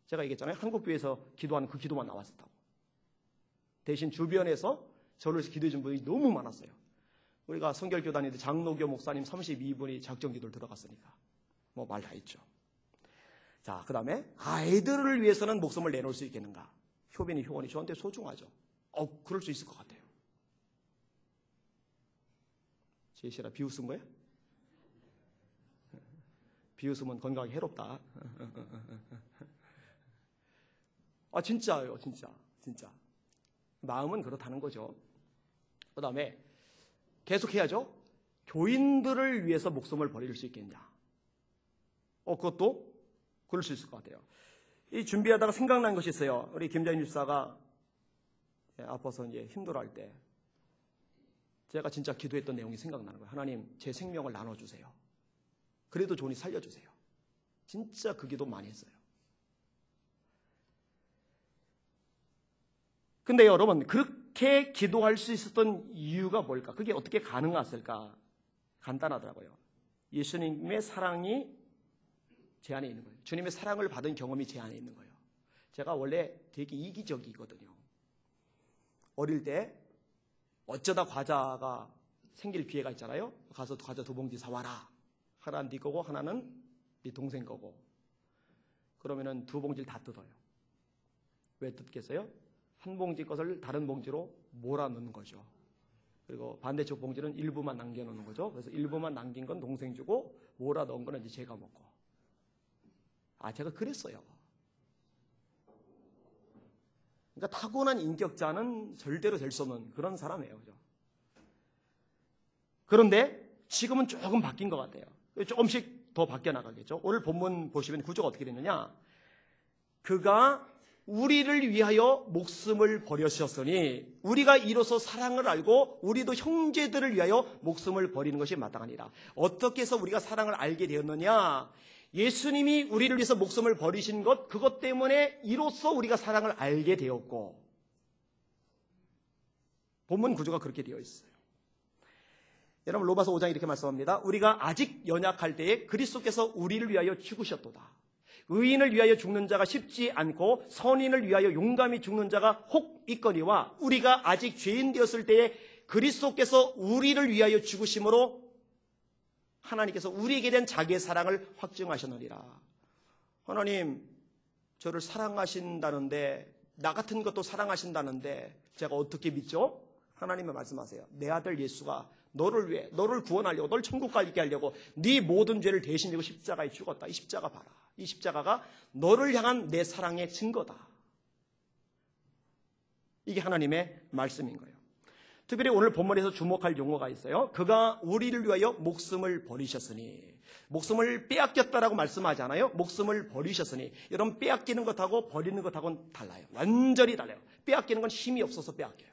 제가 얘기했잖아요. 한국교회에서 기도하는 그 기도만 나왔었다고. 대신 주변에서 저를 위해서 기도해 준 분이 너무 많았어요. 우리가 성결교 다니는데 장로교 목사님 32분이 작정 기도를 들어갔으니까 뭐 말 다 했죠. 자, 그 다음에 아이들을 위해서는 목숨을 내놓을 수 있겠는가? 효빈이, 효원이 저한테 소중하죠. 그럴 수 있을 것 같아요. 제시라 비웃은 거예요? 비웃으면 건강에 해롭다. 진짜예요, 진짜. 마음은 그렇다는 거죠. 그 다음에 계속 해야죠. 교인들을 위해서 목숨을 버릴 수 있겠냐? 그것도 그럴 수 있을 것 같아요. 이 준비하다가 생각난 것이 있어요. 우리 김자인 집사가 아파서 이제 힘들어할 때 제가 진짜 기도했던 내용이 생각나는 거예요. 하나님, 제 생명을 나눠주세요. 그래도 좋으니 살려주세요. 진짜 그 기도 많이 했어요. 근데 여러분, 그렇게 기도할 수 있었던 이유가 뭘까? 그게 어떻게 가능했을까? 간단하더라고요. 예수님의 사랑이 제 안에 있는 거예요. 주님의 사랑을 받은 경험이 제 안에 있는 거예요. 제가 원래 되게 이기적이거든요. 어릴 때 어쩌다 과자가 생길 기회가 있잖아요. 가서 과자 2봉지 사와라. 하나는 네 거고 하나는 네 동생 거고. 그러면은 2봉지를 다 뜯어요. 왜 뜯겠어요? 한 봉지 것을 다른 봉지로 몰아넣는 거죠. 그리고 반대쪽 봉지는 일부만 남겨놓는 거죠. 그래서 일부만 남긴 건 동생 주고 몰아넣은 거는 이제 제가 먹고. 제가 그랬어요. 그러니까 타고난 인격자는 절대로 될 수 없는 그런 사람이에요. 그죠? 그런데 지금은 조금 바뀐 것 같아요. 조금씩 더 바뀌어 나가겠죠. 오늘 본문 보시면 구조가 어떻게 되느냐. 그가 우리를 위하여 목숨을 버리셨으니 우리가 이로써 사랑을 알고 우리도 형제들을 위하여 목숨을 버리는 것이 마땅하니라. 어떻게 해서 우리가 사랑을 알게 되었느냐. 예수님이 우리를 위해서 목숨을 버리신 것, 그것 때문에 이로써 우리가 사랑을 알게 되었고, 본문 구조가 그렇게 되어 있어요. 여러분, 로마서 5장 이렇게 말씀합니다. 우리가 아직 연약할 때에 그리스도께서 우리를 위하여 죽으셨도다. 의인을 위하여 죽는 자가 쉽지 않고 선인을 위하여 용감히 죽는 자가 혹 있거니와 우리가 아직 죄인 되었을 때에 그리스도께서 우리를 위하여 죽으심으로 하나님께서 우리에게 대한 자기의 사랑을 확증하셨느니라. 하나님, 저를 사랑하신다는데, 나 같은 것도 사랑하신다는데 제가 어떻게 믿죠? 하나님이 말씀하세요. 내 아들 예수가 너를 위해, 너를 구원하려고, 너를 천국 가게 하려고 네 모든 죄를 대신 지고 십자가에 죽었다. 이 십자가 봐라. 이 십자가가 너를 향한 내 사랑의 증거다. 이게 하나님의 말씀인 거예요. 특별히 오늘 본문에서 주목할 용어가 있어요. 그가 우리를 위하여 목숨을 버리셨으니. 목숨을 빼앗겼다라고 말씀하잖아요. 목숨을 버리셨으니. 여러분, 빼앗기는 것하고 버리는 것하고는 달라요. 완전히 달라요. 빼앗기는 건 힘이 없어서 빼앗겨요.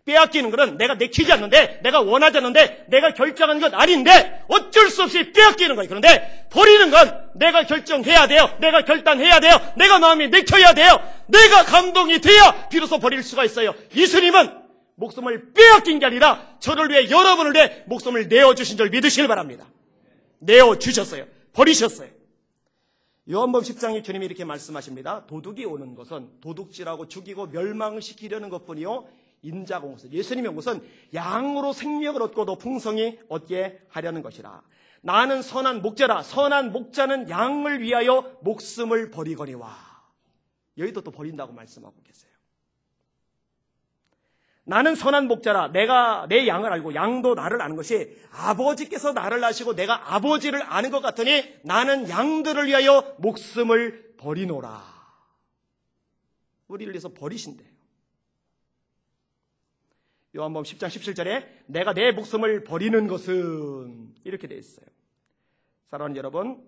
빼앗기는 것은 내가 내키지 않는데, 내가 원하지 않는데, 내가 결정한 것 아닌데 어쩔 수 없이 빼앗기는 거예요. 그런데 버리는 건 내가 결정해야 돼요. 내가 결단해야 돼요. 내가 마음이 내켜야 돼요. 내가 감동이 돼야 비로소 버릴 수가 있어요. 예수님은 목숨을 빼앗긴 게 아니라 저를 위해, 여러분을 위해 목숨을 내어주신 줄 믿으시길 바랍니다. 내어주셨어요. 버리셨어요. 요한복음 10장에 주님이 이렇게 말씀하십니다. 도둑이 오는 것은 도둑질하고 죽이고 멸망시키려는 것뿐이요, 인자가 온 것은, 예수님이 온 것은 양으로 생명을 얻고 더 풍성히 얻게 하려는 것이라. 나는 선한 목자라. 선한 목자는 양을 위하여 목숨을 버리거니와. 여기도 또 버린다고 말씀하고 계세요. 나는 선한 목자라. 내가 내 양을 알고 양도 나를 아는 것이 아버지께서 나를 아시고 내가 아버지를 아는 것 같으니 나는 양들을 위하여 목숨을 버리노라. 우리를 위해서 버리신대요. 요한복음 10장 17절에 내가 내 목숨을 버리는 것은, 이렇게 되어 있어요. 사랑하는 여러분,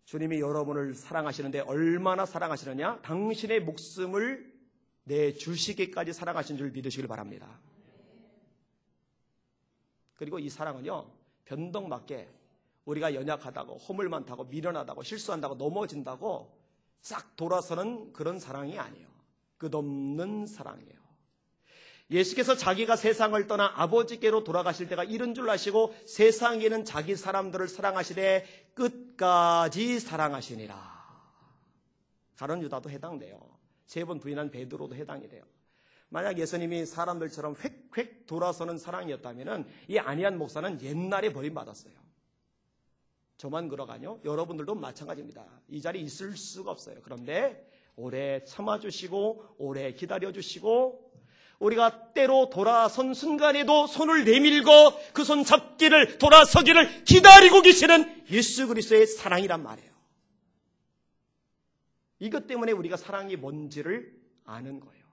주님이 여러분을 사랑하시는데 얼마나 사랑하시느냐? 당신의 목숨을 내주시기까지 사랑하신 줄 믿으시길 바랍니다. 그리고 이 사랑은요, 변덕맞게 우리가 연약하다고, 허물 많다고, 미련하다고, 실수한다고, 넘어진다고 싹 돌아서는 그런 사랑이 아니에요. 끝없는 사랑이에요. 예수께서 자기가 세상을 떠나 아버지께로 돌아가실 때가 이른 줄 아시고 세상에는 자기 사람들을 사랑하시되 끝까지 사랑하시니라. 가룟 유다도 해당돼요. 3번 부인한 베드로도 해당이 돼요. 만약 예수님이 사람들처럼 획획 돌아서는 사랑이었다면 이 아니한 목사는 옛날에 버림받았어요. 저만 그러가뇨? 여러분들도 마찬가지입니다. 이 자리에 있을 수가 없어요. 그런데 오래 참아주시고 오래 기다려주시고 우리가 때로 돌아선 순간에도 손을 내밀고 그 손 잡기를, 돌아서기를 기다리고 계시는 예수 그리스도의 사랑이란 말이에요. 이것 때문에 우리가 사랑이 뭔지를 아는 거예요.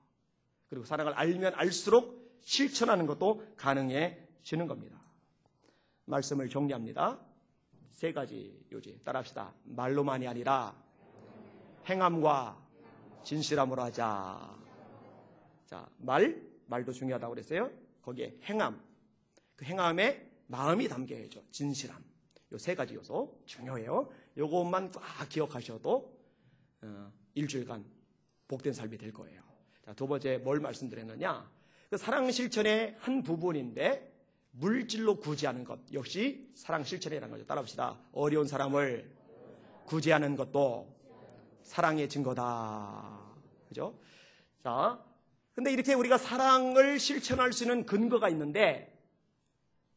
그리고 사랑을 알면 알수록 실천하는 것도 가능해지는 겁니다. 말씀을 정리합니다. 3가지 요지 따라합시다. 말로만이 아니라 행함과 진실함으로 하자. 자, 말도 중요하다고 그랬어요. 거기에 행함, 그 행함에 마음이 담겨야죠. 진실함. 요 3가지 요소 중요해요. 요것만 딱 기억하셔도 일주일간 복된 삶이 될 거예요. 자, 2번째 뭘 말씀드렸느냐? 그 사랑 실천의 한 부분인데 물질로 구제하는 것 역시 사랑 실천이라는 거죠. 따라합시다. 어려운 사람을 구제하는 것도 사랑의 증거다. 그죠? 자, 근데 이렇게 우리가 사랑을 실천할 수 있는 근거가 있는데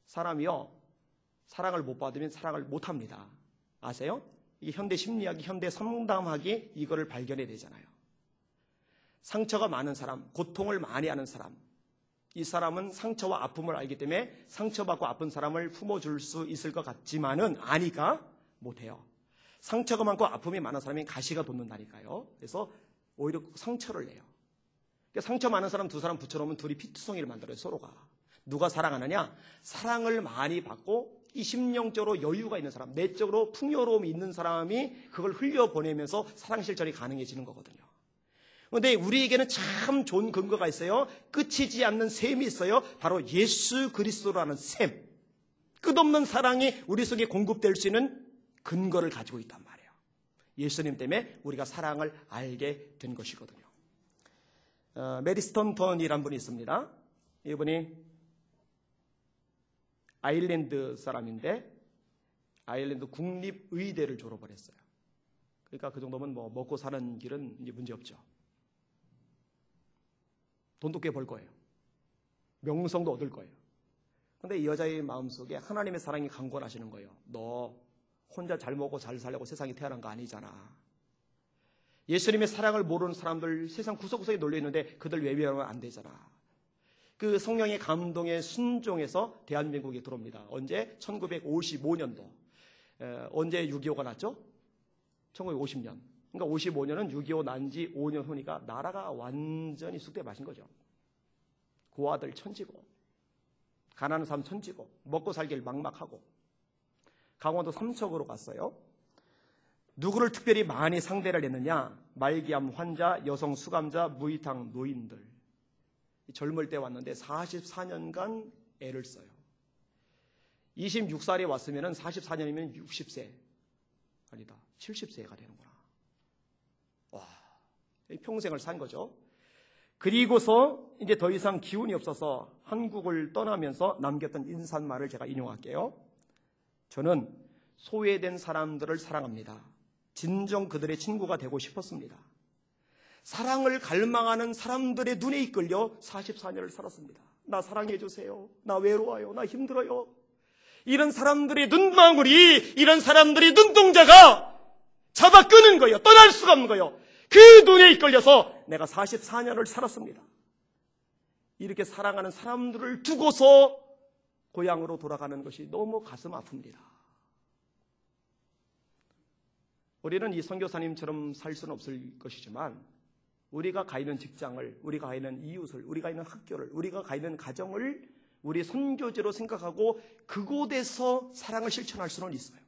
사람이요, 사랑을 못 받으면 사랑을 못 합니다. 아세요? 이게 현대 심리학이, 현대 상담학이 이거를 발견해야 되잖아요. 상처가 많은 사람, 고통을 많이 하는 사람, 이 사람은 상처와 아픔을 알기 때문에 상처받고 아픈 사람을 품어줄 수 있을 것 같지만은 아니까 못해요. 상처가 많고 아픔이 많은 사람이 가시가 돋는다니까요. 그래서 오히려 상처를 내요. 그러니까 상처 많은 사람 2사람 붙여놓으면 둘이 피투성이를 만들어요. 서로가. 누가 사랑하느냐? 사랑을 많이 받고 이 심령적으로 여유가 있는 사람, 내적으로 풍요로움이 있는 사람이 그걸 흘려보내면서 사랑 실천이 가능해지는 거거든요. 그런데 우리에게는 참 좋은 근거가 있어요. 끝이지 않는 샘이 있어요. 바로 예수 그리스도라는 샘. 끝없는 사랑이 우리 속에 공급될 수 있는 근거를 가지고 있단 말이에요. 예수님 때문에 우리가 사랑을 알게 된 것이거든요. 메리 스톤턴이라는 분이 있습니다. 이분이 아일랜드 사람인데 아일랜드 국립의대를 졸업을 했어요. 그러니까 그 정도면 뭐 먹고 사는 길은 이제 문제 없죠. 돈도 꽤 벌 거예요. 명성도 얻을 거예요. 그런데 이 여자의 마음속에 하나님의 사랑이 강권하시는 거예요. 너 혼자 잘 먹고 잘 살려고 세상에 태어난 거 아니잖아. 예수님의 사랑을 모르는 사람들 세상 구석구석에 놀려있는데 그들 외면하면 안 되잖아. 그 성령의 감동에 순종해서 대한민국에 들어옵니다. 언제? 1955년도. 언제 6.25가 났죠? 1950년. 그러니까 55년은 6.25 난 지 5년 후니까 나라가 완전히 쑥대 마신 거죠. 고아들 천지고 가난한 사람 천지고 먹고 살기를 막막하고 강원도 삼척으로 갔어요. 누구를 특별히 많이 상대를 했느냐? 말기암 환자, 여성 수감자, 무이탕 노인들. 젊을 때 왔는데 44년간 애를 써요. 26살에 왔으면 44년이면 60세 아니다 70세가 되는구나. 와, 평생을 산 거죠. 그리고서 이제 더 이상 기운이 없어서 한국을 떠나면서 남겼던 인사말을 제가 인용할게요. 저는 소외된 사람들을 사랑합니다. 진정 그들의 친구가 되고 싶었습니다. 사랑을 갈망하는 사람들의 눈에 이끌려 44년을 살았습니다. 나 사랑해 주세요. 나 외로워요. 나 힘들어요. 이런 사람들의 눈망울이, 이런 사람들의 눈동자가 잡아 끄는 거예요. 떠날 수가 없는 거예요. 그 눈에 이끌려서 내가 44년을 살았습니다. 이렇게 사랑하는 사람들을 두고서 고향으로 돌아가는 것이 너무 가슴 아픕니다. 우리는 이 선교사님처럼 살 수는 없을 것이지만 우리가 가 있는 직장을, 우리가 가 있는 이웃을, 우리가 있는 학교를, 우리가 가 있는 가정을 우리 선교지로 생각하고 그곳에서 사랑을 실천할 수는 있어요.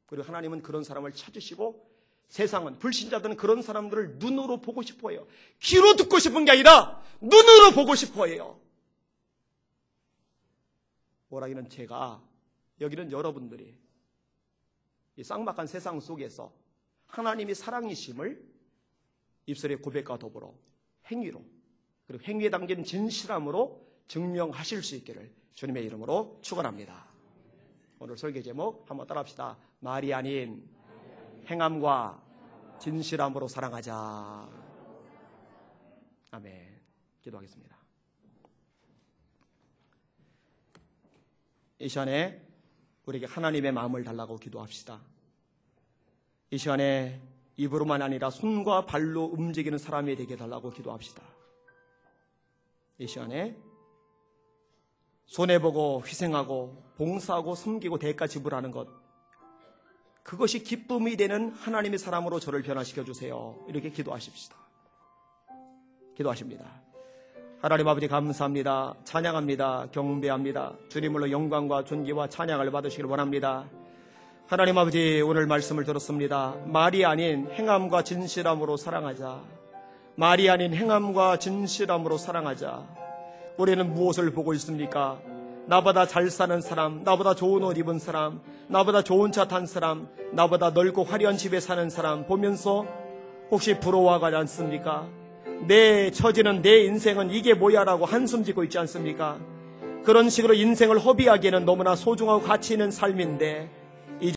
그리고 하나님은 그런 사람을 찾으시고 세상은, 불신자들은 그런 사람들을 눈으로 보고 싶어 해요. 귀로 듣고 싶은 게 아니라 눈으로 보고 싶어 해요. 오라기는 제가, 여기는 여러분들이 이 쌍막한 세상 속에서 하나님이 사랑이심을 입술의 고백과 더불어 행위로, 그리고 행위에 담긴 진실함으로 증명하실 수 있기를 주님의 이름으로 축원합니다. 오늘 설교 제목 한번 따라합시다. 말이 아닌 행함과 진실함으로 사랑하자. 아멘. 기도하겠습니다. 이 시간에 우리에게 하나님의 마음을 달라고 기도합시다. 이 시간에 입으로만 아니라 손과 발로 움직이는 사람이 되게 달라고 기도합시다. 이 시간에 손해보고 희생하고 봉사하고 섬기고 대가 지불하는 것, 그것이 기쁨이 되는 하나님의 사람으로 저를 변화시켜 주세요. 이렇게 기도하십시다. 기도하십니다. 하나님 아버지 감사합니다. 찬양합니다. 경배합니다. 주님으로 영광과 존귀와 찬양을 받으시길 원합니다. 하나님 아버지, 오늘 말씀을 들었습니다. 말이 아닌 행함과 진실함으로 사랑하자. 말이 아닌 행함과 진실함으로 사랑하자. 우리는 무엇을 보고 있습니까? 나보다 잘 사는 사람, 나보다 좋은 옷 입은 사람, 나보다 좋은 차 탄 사람, 나보다 넓고 화려한 집에 사는 사람 보면서 혹시 부러워하지 않습니까? 내 처지는, 내 인생은 이게 뭐야 라고 한숨 짓고 있지 않습니까? 그런 식으로 인생을 허비하기에는 너무나 소중하고 가치 있는 삶인데